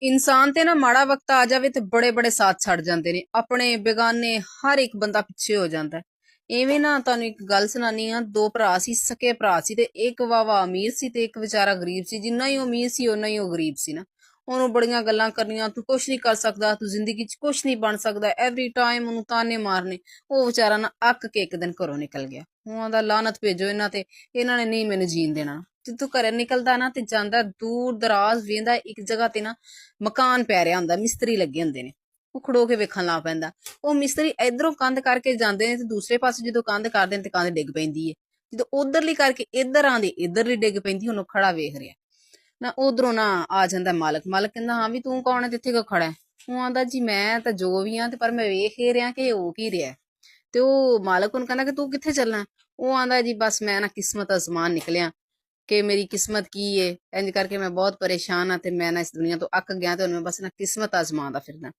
ਇਨਸਾਨ ਤੇ ਨਾ ਮਾੜਾ ਵਕਤ ਆ ਜਾਵੇ ਤੇ ਬੜੇ ਬੜੇ ਸਾਥ ਛੱਡ ਜਾਂਦੇ ਨੇ, ਆਪਣੇ ਬੇਗਾਨੇ ਹਰ ਇੱਕ ਬੰਦਾ ਪਿੱਛੇ ਹੋ ਜਾਂਦਾ ਹੈ। ਇਵੇਂ ਨਾ ਤੁਹਾਨੂੰ ਇੱਕ ਗੱਲ ਸੁਣਾਨੀ ਆ, ਦੋ ਭਰਾ ਸੀ, ਸਕੇ ਭਰਾ ਸੀ, ਤੇ ਇੱਕ ਵਾਵਾ ਅਮੀਰ ਸੀ ਤੇ ਇੱਕ ਵਿਚਾਰਾ ਗਰੀਬ ਸੀ। ਜਿੰਨਾ ਹੀ ਉਹ ਅਮੀਰ ਸੀ ਓਨਾ ਹੀ ਉਹ ਗਰੀਬ ਸੀ ਨਾ। ਉਹਨੂੰ ਬੜੀਆਂ ਗੱਲਾਂ ਕਰਨੀਆਂ, ਤੂੰ ਕੁਛ ਨਹੀਂ ਕਰ ਸਕਦਾ, ਤੂੰ ਜ਼ਿੰਦਗੀ 'ਚ ਕੁਛ ਨਹੀਂ ਬਣ ਸਕਦਾ, ਐਵਰੀ ਟਾਈਮ ਉਹਨੂੰ ਤਾਨੇ ਮਾਰਨੇ। ਉਹ ਵਿਚਾਰਾ ਨਾ ਅੱਕ ਕੇ ਇੱਕ ਦਿਨ ਘਰੋਂ ਨਿਕਲ ਗਿਆ। ਉਹਨਾਂ ਦਾ ਲਾਨਤ ਭੇਜੋ ਇਹਨਾਂ ਤੇ, ਇਹਨਾਂ ਨੇ ਨਹੀਂ ਮੈਨੂੰ ਜੀਣ ਦੇਣਾ। ਜਦੋਂ ਘਰੇ ਨਿਕਲਦਾ ਨਾ ਤੇ ਜਾਂਦਾ ਦੂਰ ਦਰਾਜ਼ ਵੇਂਦਾ, ਇੱਕ ਜਗ੍ਹਾ ਤੇ ਨਾ ਮਕਾਨ ਪੈ ਰਿਹਾ ਹੁੰਦਾ, ਮਿਸਤਰੀ ਲੱਗੇ ਹੁੰਦੇ ਨੇ। ਉਹ ਖੜੋ ਕੇ ਵੇਖਣ ਲੱਗ ਪੈਂਦਾ। ਉਹ ਮਿਸਤਰੀ ਇਧਰੋਂ ਕੰਧ ਕਰਕੇ ਜਾਂਦੇ ਨੇ ਤੇ ਦੂਸਰੇ ਪਾਸੇ ਜਦੋਂ ਕੰਧ ਕਰਦੇ ਨੇ ਤੇ ਕੰਧ ਡਿੱਗ ਪੈਂਦੀ ਹੈ। ਜਦੋਂ ਉਧਰਲੀ ਕਰਕੇ ਇੱਧਰ ਆਂਦੇ, ਇੱਧਰਲੀ ਡਿੱਗ ਪੈਂਦੀ। ਉਹਨੂੰ ਖੜਾ ਵੇਖ ਰਿਹਾ ਨਾ, ਉਧਰੋਂ ਨਾ ਆ ਜਾਂਦਾ ਮਾਲਕ। ਮਾਲਕ ਕਹਿੰਦਾ, ਹਾਂ ਵੀ ਤੂੰ ਕੌਣ ਹੈ, ਇੱਥੇ ਕਿਉਂ ਖੜਾ ਹੈ? ਉਹ ਆਂਦਾ, ਜੀ ਮੈਂ ਤਾਂ ਜੋ ਵੀ ਆ, ਤੇ ਪਰ ਮੈਂ ਵੇਖ ਹੀ ਰਿਹਾ ਕਿ ਹੋ ਕੀ ਰਿਹਾ। ਤੇ ਉਹ ਮਾਲਕ ਉਹਨੂੰ ਕਹਿੰਦਾ ਕਿ ਤੂੰ ਕਿੱਥੇ ਚੱਲਣਾ? ਉਹ ਆਂਦਾ, ਜੀ ਬਸ ਮੈਂ ਨਾ ਕਿਸਮਤ ਅਜ਼ਮਾਨ ਨਿਕਲਿਆ ਕਿ ਮੇਰੀ ਕਿਸਮਤ ਕੀ ਏ। ਇੰਜ ਕਰਕੇ ਮੈਂ ਬਹੁਤ ਪਰੇਸ਼ਾਨ ਆ ਤੇ ਮੈਂ ਨਾ ਇਸ ਦੁਨੀਆ ਤੋਂ ਅੱਕ ਗਿਆ ਤੇ ਹੁਣ ਮੈਂ ਬਸ ਨਾ ਕਿਸਮਤ ਅਜ਼ਮਾਉਂਦਾ ਫਿਰਦਾ।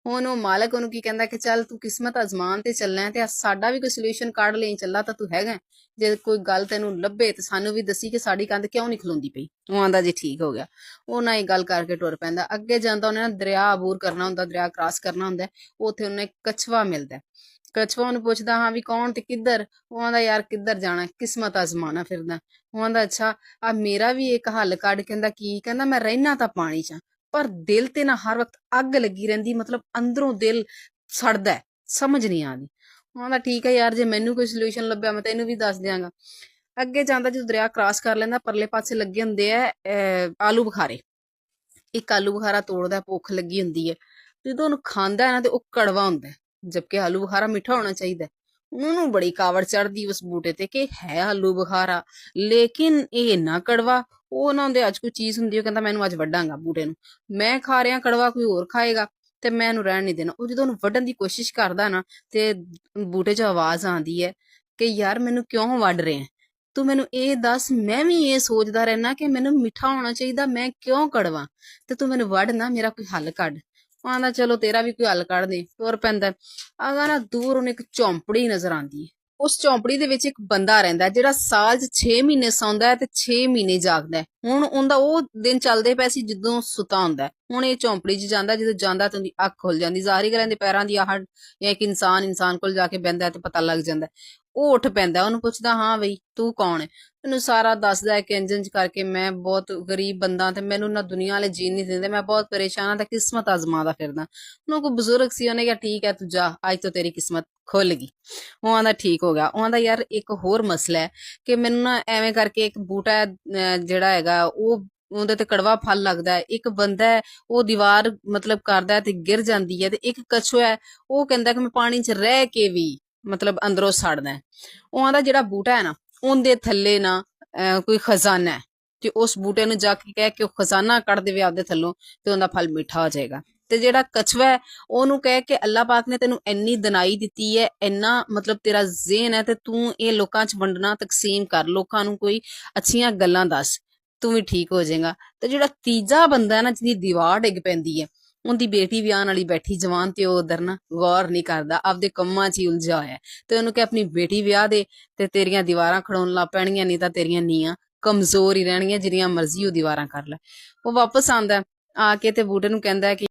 ਹੁਣ ਉਹ ਮਾਲਕ ਉਹਨੂੰ ਕੀ ਕਹਿੰਦਾ ਕਿ ਚੱਲ ਤੂੰ ਕਿਸਮਤ ਅਜ਼ਮਾਨ ਤੇ ਚੱਲਣਾ ਹੈ ਤੇ ਸਾਡਾ ਵੀ ਕੋਈ ਸੋਲੂਸ਼ਨ ਕੱਢ ਲਈ, ਚੱਲਾ ਤਾਂ ਤੂੰ ਹੈਗਾ। ਜੇ ਕੋਈ ਗੱਲ ਤੈਨੂੰ ਲੱਭੇ ਤੇ ਸਾਨੂੰ ਵੀ ਦੱਸੀ ਕਿ ਸਾਡੀ ਕੰਧ ਕਿਉਂ ਨਹੀਂ ਖਲੋਂਦੀ ਪਈ। ਉਹ ਆਂਦਾ, ਜੀ ਠੀਕ ਹੋ ਗਿਆ। ਉਹ ਨਾਲ ਹੀ ਗੱਲ ਕਰਕੇ ਟੁਰ ਪੈਂਦਾ। ਅੱਗੇ ਜਾਂਦਾ ਉਹਨੇ ਨਾ ਦਰਿਆ ਅਬੂਰ ਕਰਨਾ ਹੁੰਦਾ, ਦਰਿਆ ਕ੍ਰਾਸ ਕਰਨਾ ਹੁੰਦਾ। ਉੱਥੇ ਉਹਨੇ ਕਛਵਾ ਮਿਲਦਾ। ਕਛਵਾ ਉਹਨੂੰ ਪੁੱਛਦਾ, ਹਾਂ ਵੀ ਕੌਣ ਤੇ ਕਿੱਧਰ? ਉਹ ਆਂਦਾ, ਯਾਰ ਕਿੱਧਰ ਜਾਣਾ, ਕਿਸਮਤ ਅਜ਼ਮਾਨਾ ਫਿਰਦਾ। ਉਹ ਆਂਦਾ, ਅੱਛਾ ਆ ਮੇਰਾ ਵੀ ਇੱਕ ਹੱਲ ਕੱਢ। ਕਹਿੰਦਾ, ਕੀ? ਕਹਿੰਦਾ, ਮੈਂ ਰਹਿਣਾ ਤਾਂ ਪਾਣੀ 'ਚ ਪਰ ਦਿਲ ਤੇ ਨਾ ਹਰ ਵਕਤ ਅੱਗ ਲੱਗੀ ਰਹਿੰਦੀ, ਮਤਲਬ ਅੰਦਰੋਂ ਦਿਲ ਸੜਦਾ, ਸਮਝ ਨਹੀਂ ਆਉਂਦੀ। ਉਹ ਆਂਦਾ, ਠੀਕ ਹੈ ਯਾਰ, ਜੇ ਮੈਨੂੰ ਕੋਈ ਸੋਲੂਸ਼ਨ ਲੱਭਿਆ ਮੈਂ ਤੈਨੂੰ ਵੀ ਦੱਸ ਦਿਆਂਗਾ। ਅੱਗੇ ਜਾਂਦਾ, ਜਦੋਂ ਦਰਿਆ ਕ੍ਰਾਸ ਕਰ ਲੈਂਦਾ, ਪਰਲੇ ਪਾਸੇ ਲੱਗੇ ਹੁੰਦੇ ਆ ਆਲੂ ਬੁਖਾਰੇ। ਇੱਕ ਆਲੂ ਬੁਖਾਰਾ ਤੋੜਦਾ, ਭੁੱਖ ਲੱਗੀ ਹੁੰਦੀ ਹੈ। ਜਦੋਂ ਉਹਨੂੰ ਖਾਂਦਾ ਹੈ ਨਾ ਤੇ ਉਹ ਕੜਵਾ ਹੁੰਦਾ, ਜਦਕਿ ਆਲੂ ਬੁਖਾਰਾ ਮਿੱਠਾ ਹੋਣਾ ਚਾਹੀਦਾ। ਉਹਨੂੰ ਬੜੀ ਕਾਵੜ ਚੜਦੀ ਉਸ ਬੂਟੇ ਤੇ ਕਿ ਹੈ ਆਲੂ ਬੁਖਾਰਾ, ਲੇਕਿਨ ਇਹ ਇੰਨਾ ਕੜਵਾ। ਉਹ ਨਾ ਉਹਦੇ ਅੱਜ ਕੋਈ ਚੀਜ਼ ਹੁੰਦੀ, ਉਹ ਕਹਿੰਦਾ ਮੈਨੂੰ ਅੱਜ ਵੱਢਾਂਗਾ ਬੂਟੇ ਨੂੰ, ਮੈਂ ਖਾ ਰਿਹਾ ਕੜਵਾ, ਕੋਈ ਹੋਰ ਖਾਏਗਾ ਤੇ ਮੈਂ ਇਹਨੂੰ ਰਹਿਣ ਨਹੀਂ ਦੇਣਾ। ਉਹ ਜਦੋਂ ਉਹਨੂੰ ਵੱਢਣ ਦੀ ਕੋਸ਼ਿਸ਼ ਕਰਦਾ ਨਾ ਤੇ ਬੂਟੇ 'ਚ ਆਵਾਜ਼ ਆਉਂਦੀ ਹੈ ਕਿ ਯਾਰ ਮੈਨੂੰ ਕਿਉਂ ਵੱਢ ਰਿਹਾ? ਤੂੰ ਮੈਨੂੰ ਇਹ ਦੱਸ, ਮੈਂ ਵੀ ਇਹ ਸੋਚਦਾ ਰਹਿਣਾ ਕਿ ਮੈਨੂੰ ਮਿੱਠਾ ਹੋਣਾ ਚਾਹੀਦਾ, ਮੈਂ ਕਿਉਂ ਕੜਵਾ? ਤੇ ਤੂੰ ਮੈਨੂੰ ਵੱਢ ਨਾ, ਮੇਰਾ ਕੋਈ ਹੱਲ ਕੱਢ। ਉਹ ਆਂਦਾ, ਚਲੋ ਤੇਰਾ ਵੀ ਕੋਈ ਹੱਲ ਕੱਢ ਦੇ। ਤੁਰ ਪੈਂਦਾ। ਆਗਾ ਨਾ ਦੂਰ ਉਹਨੂੰ ਇੱਕ ਝੌਂਪੜੀ ਨਜ਼ਰ ਆਉਂਦੀ ਹੈ। ਉਸ ਝੌਂਪੜੀ ਦੇ ਵਿੱਚ ਇੱਕ ਬੰਦਾ ਰਹਿੰਦਾ ਜਿਹੜਾ ਸਾਲ 'ਚ 6 ਮਹੀਨੇ ਸੌਂਦਾ ਹੈ ਤੇ 6 ਮਹੀਨੇ ਜਾਗਦਾ ਹੈ। ਹੁਣ ਉਹਦਾ ਉਹ ਦਿਨ ਚੱਲਦੇ ਪਏ ਸੀ ਜਦੋਂ ਸੁੱਤਾ ਹੁੰਦਾ ਹੈ। ਹੁਣ ਇਹ ਝੌਂਪੜੀ 'ਚ ਜਾਂਦਾ, ਜਦੋਂ ਜਾਂਦਾ ਤਾਂ ਉਹਦੀ ਅੱਖ ਖੁੱਲ ਜਾਂਦੀ। ਜ਼ਾਹਰੀ ਗੱਲ, ਇਹਦੇ ਪੈਰਾਂ ਦੀ ਆਹਟ ਜਾਂ ਇੱਕ ਇਨਸਾਨ ਕੋਲ ਜਾ ਕੇ ਬਹਿੰਦਾ ਤੇ ਪਤਾ ਲੱਗ ਜਾਂਦਾ। ਉਹ ਉੱਠ ਪੈਂਦਾ, ਉਹਨੂੰ ਪੁੱਛਦਾ, ਹਾਂ ਬਈ ਤੂੰ ਕੌਣ ਹੈ? ਮੈਨੂੰ ਸਾਰਾ ਦੱਸਦਾ ਹੈ ਕਿ ਇੰਝ ਇੰਝ ਕਰਕੇ ਮੈਂ ਬਹੁਤ ਗਰੀਬ ਬੰਦਾ ਤੇ ਮੈਨੂੰ ਨਾ ਦੁਨੀਆ ਵਾਲੇ ਜੀਣ ਨਹੀਂ ਦਿੰਦੇ, ਮੈਂ ਬਹੁਤ ਪਰੇਸ਼ਾਨ ਹਾਂ ਤੇ ਕਿਸਮਤ ਆਜ਼ਮਾਦਾ ਫਿਰਦਾ। ਉਹਨੂੰ ਕੋਈ ਬਜ਼ੁਰਗ ਸੀ, ਉਹਨੇ ਕਿਹਾ, ਠੀਕ ਹੈ ਤੂੰ ਜਾ, ਅੱਜ ਤੋਂ ਤੇਰੀ ਕਿਸਮਤ ਖੁੱਲ ਗਈ। ਉਹ ਆਂਦਾ, ਠੀਕ ਹੋ ਗਿਆ। ਉਹ ਆਂਦਾ, ਯਾਰ ਇੱਕ ਹੋਰ ਮਸਲਾ ਹੈ ਕਿ ਮੈਨੂੰ ਨਾ ਐਵੇਂ ਕਰਕੇ ਇੱਕ ਬੂਟਾ ਜਿਹੜਾ ਹੈਗਾ ਉਹ ਉਹਦੇ ਤੇ ਕੜਵਾ ਫਲ ਲੱਗਦਾ ਹੈ। ਇੱਕ ਬੰਦਾ ਹੈ ਉਹ ਦੀਵਾਰ ਮਤਲਬ ਕਰਦਾ ਤੇ ਗਿਰ ਜਾਂਦੀ ਹੈ, ਤੇ ਇੱਕ ਕਛੂਆ ਹੈ ਉਹ ਕਹਿੰਦਾ ਕਿ ਮੈਂ ਪਾਣੀ 'ਚ ਰਹਿ ਕੇ ਵੀ ਮਤਲਬ ਅੰਦਰੋਂ ਸੜਦਾ। ਉਹ ਆਂਦਾ, ਜਿਹੜਾ ਬੂਟਾ ਹੈ ਨਾ ਉਹਦੇ ਥੱਲੇ ਨਾ ਕੋਈ ਖਜ਼ਾਨਾ ਹੈ, ਤੇ ਉਸ ਬੂਟੇ ਨੂੰ ਜਾ ਕੇ ਕਹਿ ਕੇ ਉਹ ਖਜ਼ਾਨਾ ਕੱਢ ਦੇਵੇ ਆਪਦੇ ਥੱਲੋਂ ਤੇ ਉਹਦਾ ਫਲ ਮਿੱਠਾ ਹੋ ਜਾਏਗਾ। ਤੇ ਜਿਹੜਾ ਕਛੂਆ ਹੈ ਉਹਨੂੰ ਕਹਿ ਕੇ ਅੱਲਾਹ ਪਾਕ ਨੇ ਤੈਨੂੰ ਇੰਨੀ ਦਨਾਈ ਦਿੱਤੀ ਹੈ, ਇੰਨਾ ਮਤਲਬ ਤੇਰਾ ਜ਼ਿਹਨ ਹੈ, ਤੇ ਤੂੰ ਇਹ ਲੋਕਾਂ 'ਚ ਵੰਡਣਾ, ਤਕਸੀਮ ਕਰ, ਲੋਕਾਂ ਨੂੰ ਕੋਈ ਅੱਛੀਆਂ ਗੱਲਾਂ ਦੱਸ, ਤੂੰ ਵੀ ਠੀਕ ਹੋ ਜਾਏਗਾ। ਤੇ ਜਿਹੜਾ ਤੀਜਾ ਬੰਦਾ ਹੈ ਨਾ, ਜਿਹਦੀ ਦੀਵਾਰ ਡਿੱਗ ਪੈਂਦੀ ਹੈ, ਉਹਦੀ ਬੇਟੀ ਵਿਆਹਣ ਵਾਲੀ ਬੈਠੀ ਜਵਾਨ, ਤੇ ਉਹ ਉਧਰ ਨਾ ਗੌਰ ਨਹੀਂ ਕਰਦਾ, ਆਪਦੇ ਕੰਮਾਂ 'ਚ ਹੀ ਉਲਝਿਆ ਹੋਇਆ। ਤੇ ਉਹਨੂੰ ਕਿ ਆਪਣੀ ਬੇਟੀ ਵਿਆਹ ਦੇ ਤੇ ਤੇਰੀਆਂ ਦੀਵਾਰਾਂ ਖੜਾਉਣ ਲੱਗ ਪੈਣਗੀਆਂ, ਨਹੀਂ ਤਾਂ ਤੇਰੀਆਂ ਨੀਆਂ ਕਮਜ਼ੋਰ ਹੀ ਰਹਿਣਗੀਆਂ, ਜਿੰਨੀਆਂ ਮਰਜ਼ੀ ਉਹ ਦੀਵਾਰਾਂ ਕਰ ਲੈ। ਉਹ ਵਾਪਸ ਆਂਦਾ, ਆ ਕੇ ਤੇ ਬੂਟੇ ਨੂੰ ਕਹਿੰਦਾ ਕਿ